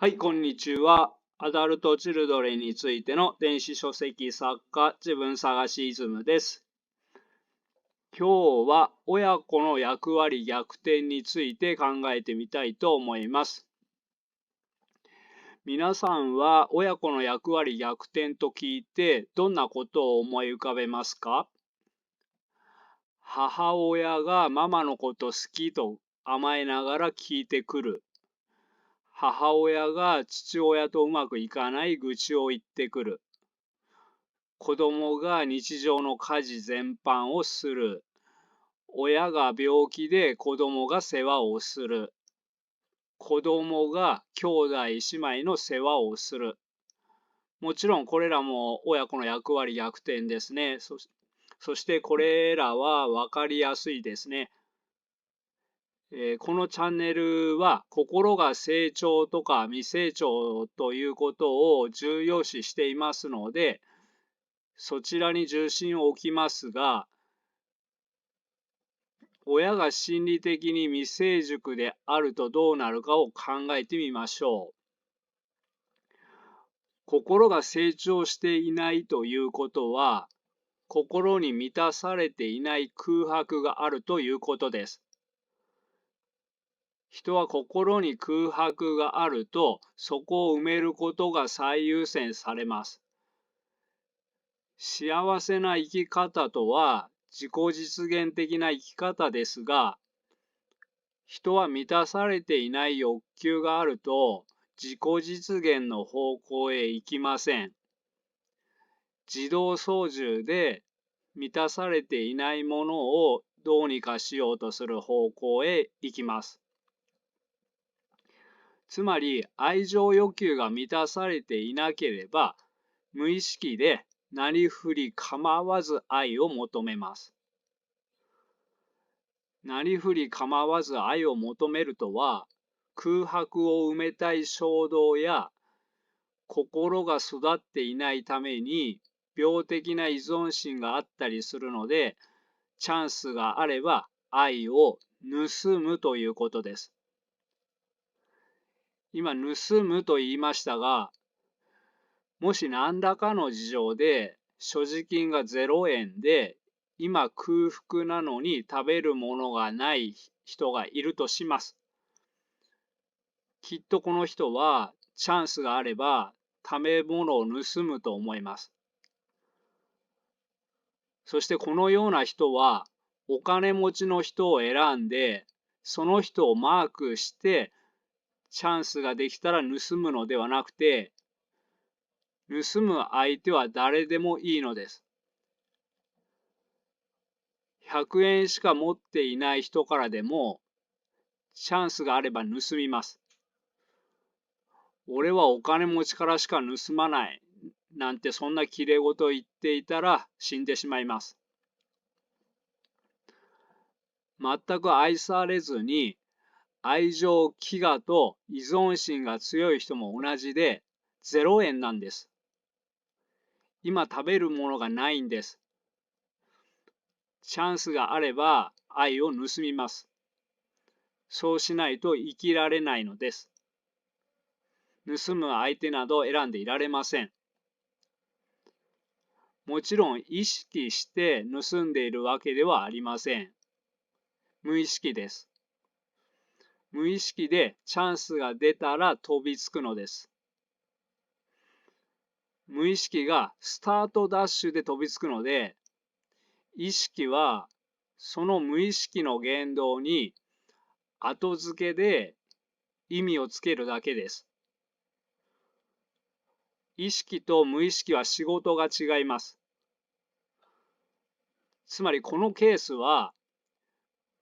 はい、こんにちは。アダルト・チルドレンについての電子書籍作家、自分探しイズムです。今日は親子の役割逆転について考えてみたいと思います。皆さんは親子の役割逆転と聞いてどんなことを思い浮かべますか？母親がママのこと好きと甘えながら聞いてくる。母親が父親とうまくいかない愚痴を言ってくる。子供が日常の家事全般をする。親が病気で子供が世話をする。子供が兄弟姉妹の世話をする。もちろんこれらも親子の役割逆転ですね。そしてこれらは分かりやすいですね。このチャンネルは心が成長とか未成長ということを重要視していますので、そちらに重心を置きますが、親が心理的に未成熟であるとどうなるかを考えてみましょう。心が成長していないということは、心に満たされていない空白があるということです。人は心に空白があると、そこを埋めることが最優先されます。幸せな生き方とは、自己実現的な生き方ですが、人は満たされていない欲求があると自己実現の方向へ行きません。自動操縦で満たされていないものをどうにかしようとする方向へ行きます。つまり愛情欲求が満たされていなければ無意識でなりふり構わず愛を求めます。なりふり構わず愛を求めるとは、空白を埋めたい衝動や心が育っていないために病的な依存心があったりするので、チャンスがあれば愛を盗むということです。今、盗むと言いましたが、もし何らかの事情で所持金が0円で、今空腹なのに食べるものがない人がいるとします。きっとこの人はチャンスがあれば食べ物を盗むと思います。そしてこのような人はお金持ちの人を選んで、その人をマークしてチャンスができたら盗むのではなくて、盗む相手は誰でもいいのです。100円しか持っていない人からでもチャンスがあれば盗みます。俺はお金持ちからしか盗まないなんてそんなきれい事を言っていたら死んでしまいます。全く愛されずに愛情、飢餓と依存心が強い人も同じで0円なんです。今食べるものがないんです。チャンスがあれば愛を盗みます。そうしないと生きられないのです。盗む相手など選んでいられません。もちろん意識して盗んでいるわけではありません。無意識です。無意識でチャンスが出たら飛びつくのです。無意識がスタートダッシュで飛びつくので、意識はその無意識の言動に後付けで意味をつけるだけです。意識と無意識は仕事が違います。つまりこのケースは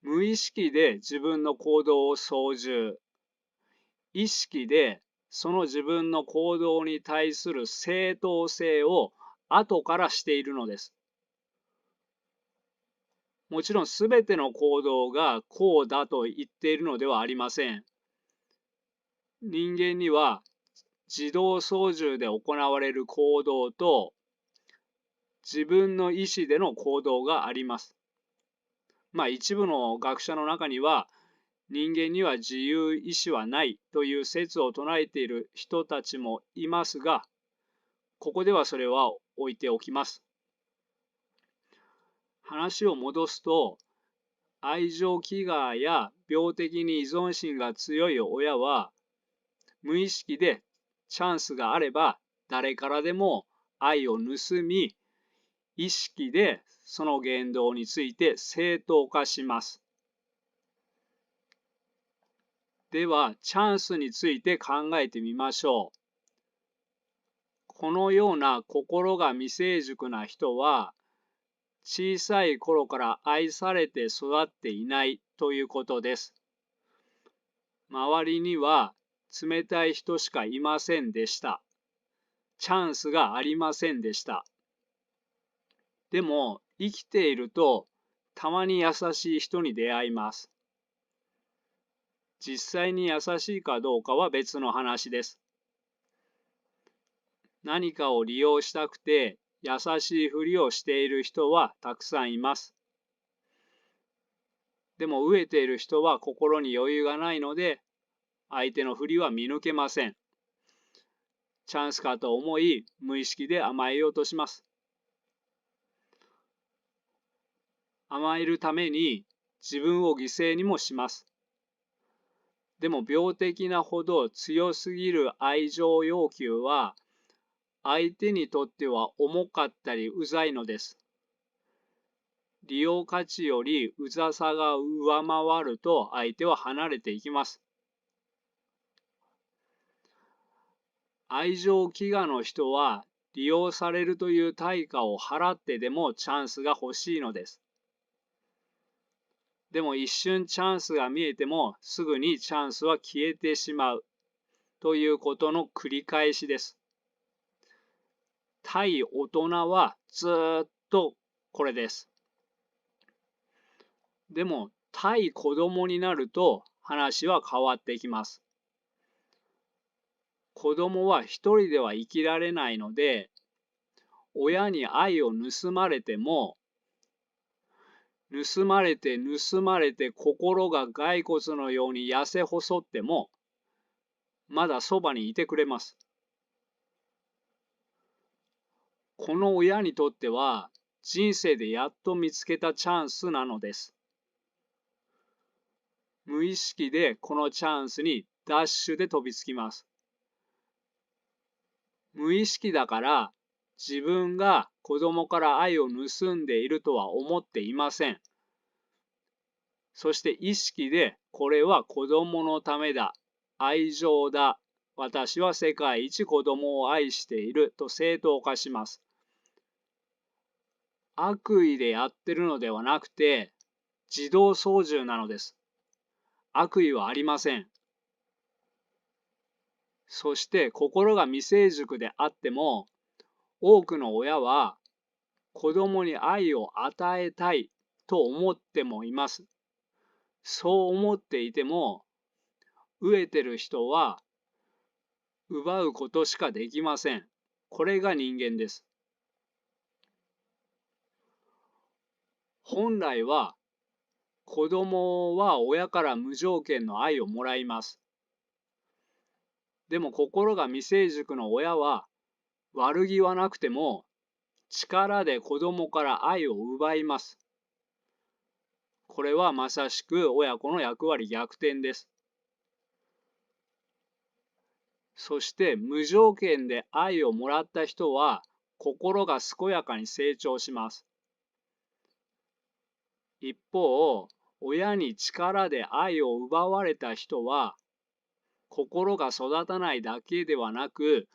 無意識で自分の行動を操縦、意識でその自分の行動に対する正当性を後からしているのです。もちろん全ての行動がこうだと言っているのではありません。人間には自動操縦で行われる行動と自分の意思での行動があります。一部の学者の中には人間には自由意志はないという説を唱えている人たちもいますが、ここではそれは置いておきます。話を戻すと、愛情飢餓や病的に依存心が強い親は、無意識でチャンスがあれば誰からでも愛を盗み、意識でその言動について正当化します。では、チャンスについて考えてみましょう。このような心が未成熟な人は、小さい頃から愛されて育っていないということです。周りには冷たい人しかいませんでした。チャンスがありませんでした。でも、生きていると、たまに優しい人に出会います。実際に優しいかどうかは別の話です。何かを利用したくて優しいふりをしている人はたくさんいます。でも飢えている人は心に余裕がないので、相手のふりは見抜けません。チャンスかと思い、無意識で甘えようとします。甘えるために自分を犠牲にもします。でも病的なほど強すぎる愛情要求は、相手にとっては重かったりうざいのです。利用価値よりうざさが上回ると相手は離れていきます。愛情飢餓の人は利用されるという対価を払ってでもチャンスが欲しいのです。でも一瞬チャンスが見えてもすぐにチャンスは消えてしまうということの繰り返しです。対大人はずっとこれです。でも対子供になると話は変わってきます。子供は一人では生きられないので、親に愛を盗まれても、盗まれて心が骸骨のように痩せ細っても、まだそばにいてくれます。この親にとっては、人生でやっと見つけたチャンスなのです。無意識でこのチャンスにダッシュで飛びつきます。無意識だから自分が子供から愛を盗んでいるとは思っていません。そして意識でこれは子供のためだ、愛情だ、私は世界一子供を愛していると正当化します。悪意でやってるのではなくて、自動操縦なのです。悪意はありません。そして心が未成熟であっても、多くの親は子供に愛を与えたいと思ってもいます。そう思っていても、飢えてる人は奪うことしかできません。これが人間です。本来は子供は親から無条件の愛をもらいます。でも心が未成熟の親は悪気はなくても力で子供から愛を奪います。これはまさしく親子の役割逆転です。そして無条件で愛をもらった人は心が健やかに成長します。一方、親に力で愛を奪われた人は心が育たないだけではなく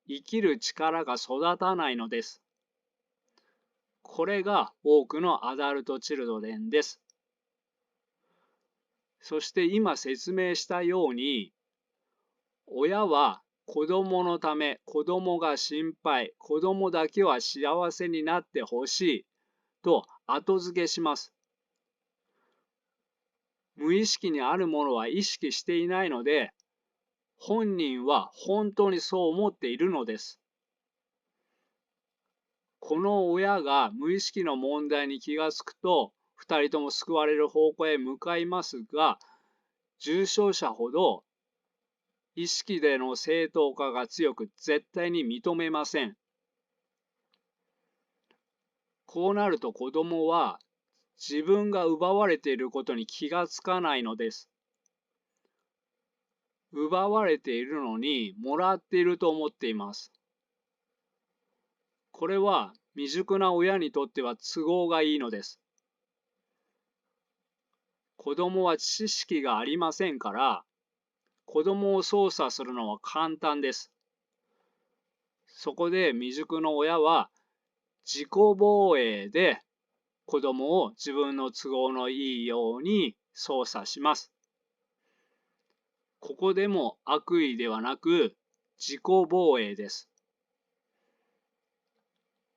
生きる力が育たないのです。これが多くのアダルトチルドレンです。そして今説明したように、親は子供のため、子供が心配、子供だけは幸せになってほしいと後付けします。無意識にあるものは意識していないので、本人は本当にそう思っているのです。この親が無意識の問題に気がつくと、2人とも救われる方向へ向かいますが、重症者ほど意識での正当化が強く絶対に認めません。こうなると子供は自分が奪われていることに気がつかないのです。奪われているのにもらっていると思っています。これは未熟な親にとっては都合がいいのです。子供は知識がありませんから、子供を操作するのは簡単です。そこで未熟の親は自己防衛で子供を自分の都合のいいように操作します。ここでも悪意ではなく自己防衛です。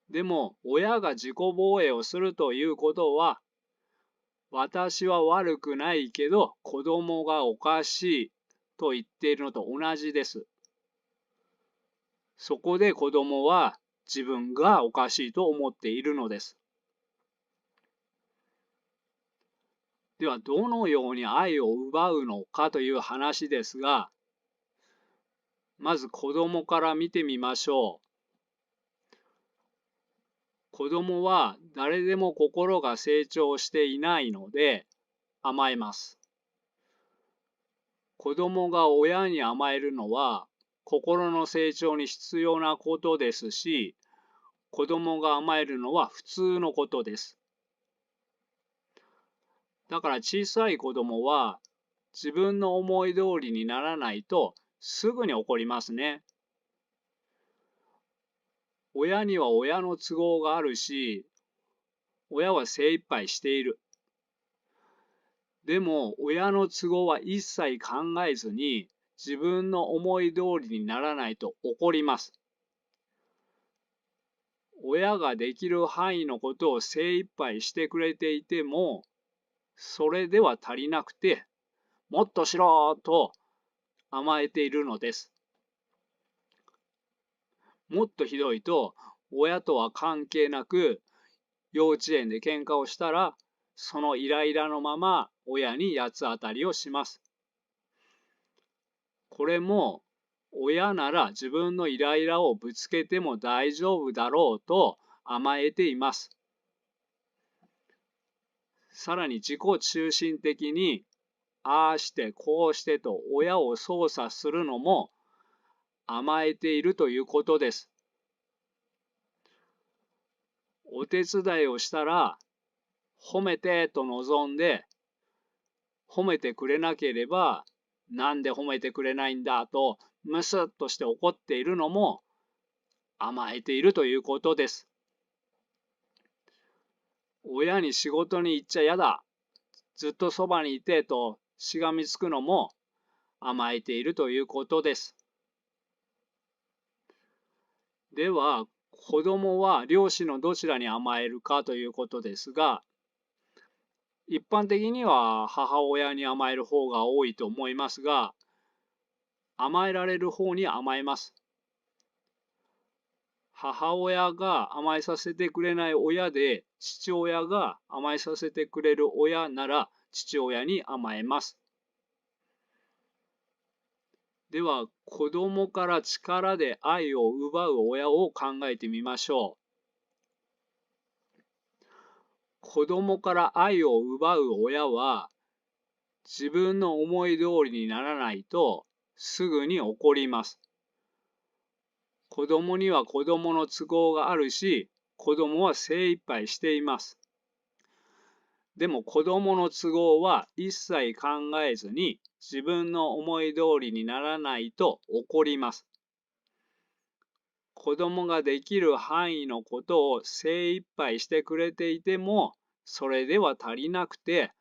でも親が自己防衛をするということは、私は悪くないけど子供がおかしいと言っているのと同じです。そこで子供は自分がおかしいと思っているのです。ではどのように愛を奪うのかという話ですが、まず子供から見てみましょう。子供は誰でも心が成長していないので甘えます。子供が親に甘えるのは心の成長に必要なことですし、子供が甘えるのは普通のことです。だから小さい子供は自分の思い通りにならないとすぐに怒りますね。親には親の都合があるし、親は精一杯している。でも親の都合は一切考えずに自分の思い通りにならないと怒ります。親ができる範囲のことを精一杯してくれていても、それでは足りなくて、もっとしろと甘えているのです。もっとひどいと、親とは関係なく、幼稚園で喧嘩をしたら、そのイライラのまま親に八つ当たりをします。これも、親なら自分のイライラをぶつけても大丈夫だろうと甘えています。さらに自己中心的に、ああしてこうしてと親を操作するのも甘えているということです。お手伝いをしたら褒めてと望んで、褒めてくれなければなんで褒めてくれないんだとムスッとして怒っているのも甘えているということです。親に仕事に行っちゃやだ、ずっとそばにいてとしがみつくのも甘えているということです。では、子供は両親のどちらに甘えるかということですが、一般的には母親に甘える方が多いと思いますが、甘えられる方に甘えます。母親が甘えさせてくれない親で、父親が甘えさせてくれる親なら、父親に甘えます。では、子供から力で愛を奪う親を考えてみましょう。子供から愛を奪う親は、自分の思い通りにならないとすぐに怒ります。子供には子供の都合があるし、子供は精一杯しています。でも子供の都合は一切考えずに自分の思い通りにならないと怒ります。子供ができる範囲のことを精一杯してくれていても、それでは足りなくて、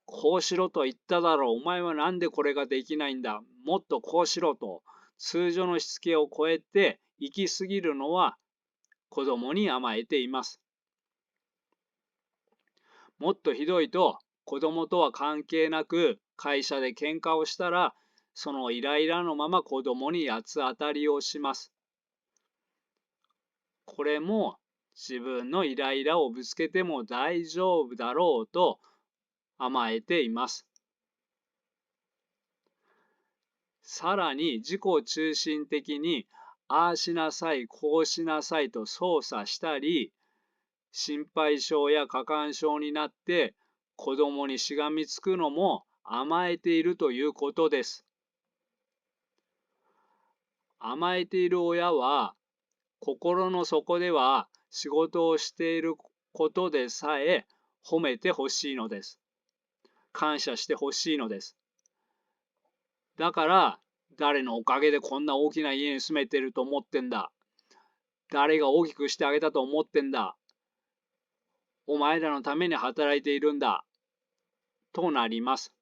こうしろと言っただろう、お前はなんでこれができないんだ、もっとこうしろと、通常のしつけを超えて行き過ぎるのは子供に甘えています。もっとひどいと、子供とは関係なく会社で喧嘩をしたら、そのイライラのまま子供に八つ当たりをします。これも自分のイライラをぶつけても大丈夫だろうと甘えています。さらに自己中心的にああしなさい、こうしなさいと操作したり、心配性や過干渉になって子供にしがみつくのも甘えているということです。甘えている親は心の底では仕事をしていることでさえ褒めてほしいのです。感謝してほしいのです。だから、誰のおかげでこんな大きな家に住めてると思ってんだ。誰が大きくしてあげたと思ってんだ。お前らのために働いているんだ。となります。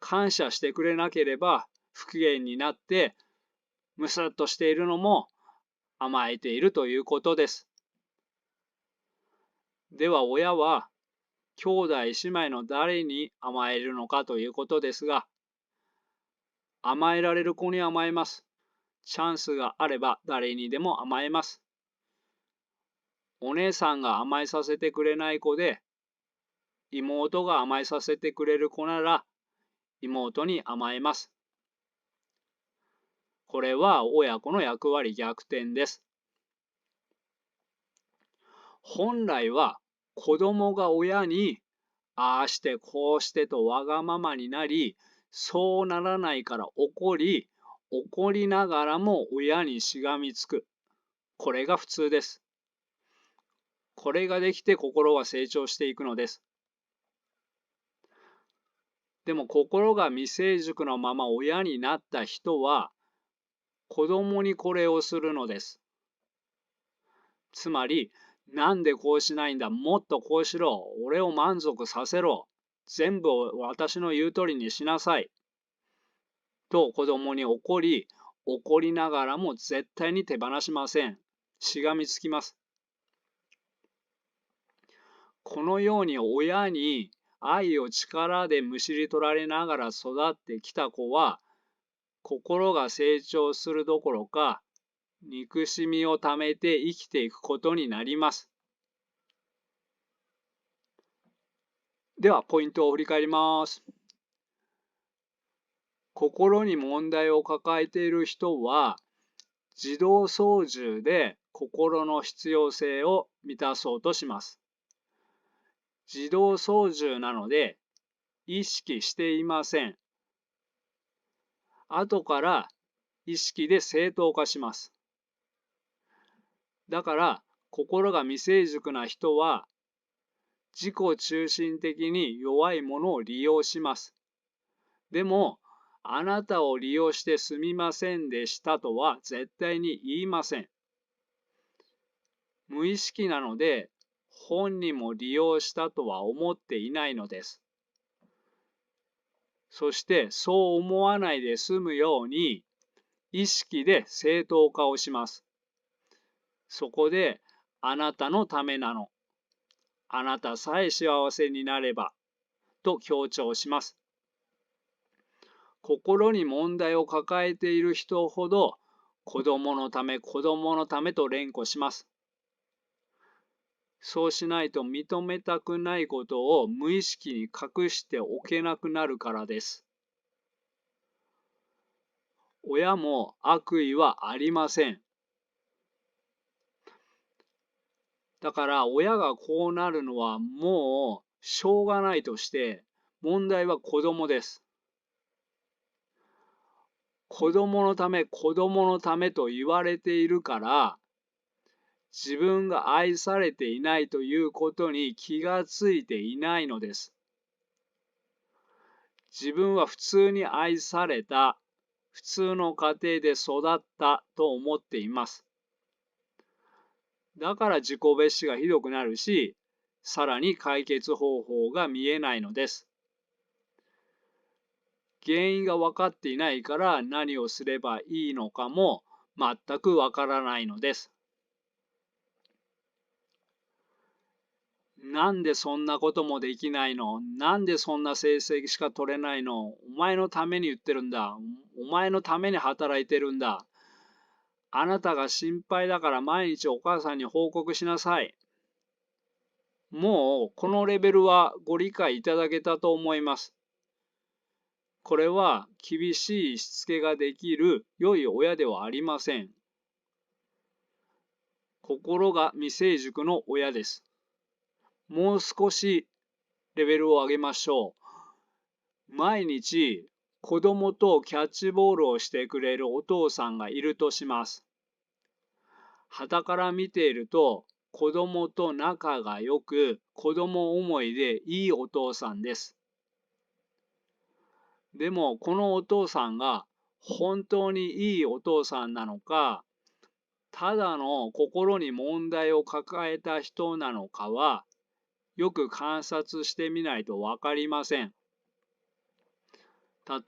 感謝してくれなければ不機嫌になってムスッとしているのも甘えているということです。では親は兄弟姉妹の誰に甘えるのかということですが、甘えられる子に甘えます。チャンスがあれば誰にでも甘えます。お姉さんが甘えさせてくれない子で、妹が甘えさせてくれる子なら妹に甘えます。これは親子の役割逆転です。本来は子供が親にああしてこうしてとわがままになり、そうならないから怒りながらも親にしがみつく。これが普通です。これができて心は成長していくのです。でも心が未成熟のまま親になった人は子供にこれをするのです。つまり、なんでこうしないんだ、もっとこうしろ、俺を満足させろ、全部私の言う通りにしなさい。と子供に怒りながらも絶対に手放しません。しがみつきます。このように親に愛を力でむしり取られながら育ってきた子は、心が成長するどころか、憎しみをためて生きていくことになります。では、ポイントを振り返ります。心に問題を抱えている人は、自動操縦で心の必要性を満たそうとします。自動操縦なので、意識していません。後から意識で正当化します。だから、心が未成熟な人は、自己中心的に弱いものを利用します。でも、あなたを利用してすみませんでしたとは絶対に言いません。無意識なので、本人も利用したとは思っていないのです。そして、そう思わないで済むように、意識で正当化をします。そこで、あなたのためなの。あなたさえ幸せになれば、と強調します。心に問題を抱えている人ほど、子供のため、子供のためと連呼します。そうしないと認めたくないことを無意識に隠しておけなくなるからです。親も悪意はありません。だから親がこうなるのはもうしょうがないとして、問題は子供です。子供のため、子供のためと言われているから、自分が愛されていないということに気がついていないのです。自分は普通に愛された、普通の家庭で育ったと思っています。だから自己蔑視がひどくなるし、さらに解決方法が見えないのです。原因が分かっていないから何をすればいいのかも全く分からないのです。なんでそんなこともできないの？なんでそんな成績しか取れないの？お前のために言ってるんだ。お前のために働いてるんだ。あなたが心配だから毎日お母さんに報告しなさい。もうこのレベルはご理解いただけたと思います。これは厳しいしつけができる良い親ではありません。心が未成熟の親です。もう少しレベルを上げましょう。毎日子供とキャッチボールをしてくれるお父さんがいるとします。傍から見ていると子供と仲が良く子供思いでいいお父さんです。でもこのお父さんが本当にいいお父さんなのか、ただの心に問題を抱えた人なのかはよく観察してみないと分かりません。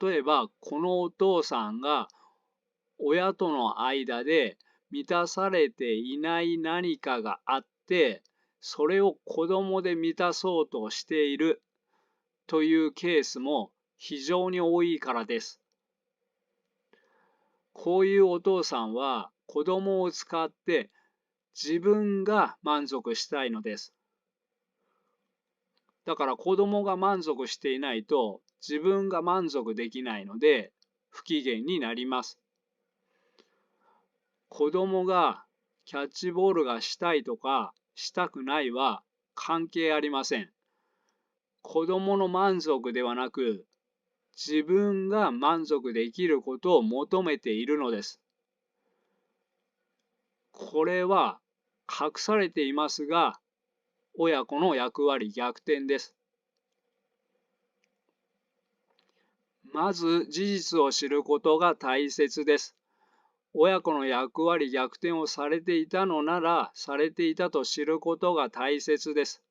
例えばこのお父さんが親との間で満たされていない何かがあって、それを子供で満たそうとしているというケースも非常に多いからです。こういうお父さんは子供を使って自分が満足したいのです。だから子供が満足していないと自分が満足できないので不機嫌になります。子供がキャッチボールがしたいとかしたくないは関係ありません。子供の満足ではなく自分が満足できることを求めているのです。これは隠されていますが、親子の役割逆転です。まず事実を知ることが大切です。親子の役割逆転をされていたのなら、されていたと知ることが大切です。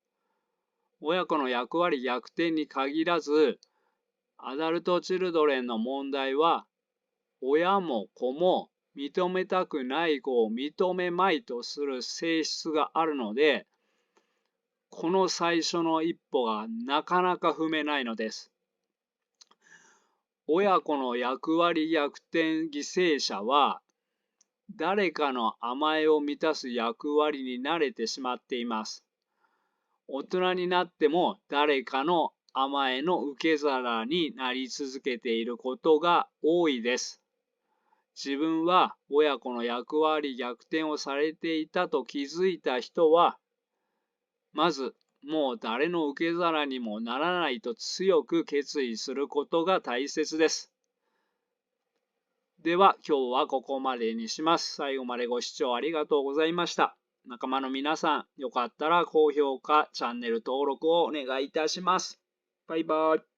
親子の役割逆転に限らず、アダルト・チルドレンの問題は、親も子も認めたくない子を認めまいとする性質があるので、この最初の一歩がなかなか踏めないのです。親子の役割逆転犠牲者は、誰かの甘えを満たす役割に慣れてしまっています。大人になっても誰かの甘えの受け皿になり続けていることが多いです。自分は親子の役割逆転をされていたと気づいた人は、まずもう誰の受け皿にもならないと強く決意することが大切です。では今日はここまでにします。最後までご視聴ありがとうございました。仲間の皆さん、よかったら高評価、チャンネル登録をお願いいたします。バイバイ。